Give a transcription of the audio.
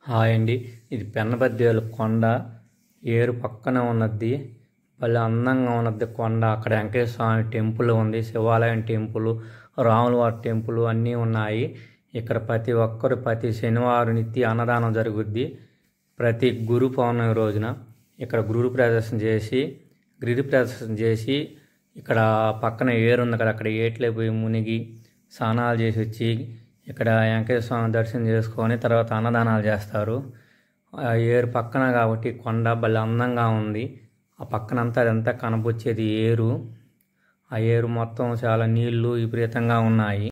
Hi అండి. ఇది పెన్నబద్దేలు కొండ. ఏరు పక్కన ఉన్నది. భలే అందంగా ఉన్నది కొండ. అక్కడ వెంకటేశ్వర స్వామి టెంపుల్ ఉంది, శివాలయం టెంపుల్, రాములవారి టెంపుల్ అన్నీ ఉన్నాయి. ఇక్కడ ప్రతి ఒక్కరు ప్రతి శనివారం నిత్య అన్నదానం జరుగుద్ది. ప్రతి గురు పౌర్ణమి రోజున ఇక్కడ గిరి ప్రదర్శన చేసి ఇక్కడ పక్కన ఏరు ఉంది కదా, అక్కడ ఏట్లే పోయి మునిగి స్నానాలు చేసి వచ్చి ఇక్కడ వెంకటేశ్వర స్వామి దర్శనం చేసుకొని తర్వాత అన్నదానాలు చేస్తారు. ఆ ఏరు పక్కన కాబట్టి కొండ భలే అందంగా ఉంది. ఆ పక్కనంతా అదంతా కనబొచ్చేది ఏరు. ఆ ఏరు మొత్తం చాలా నీళ్లు విపరీతంగా ఉన్నాయి.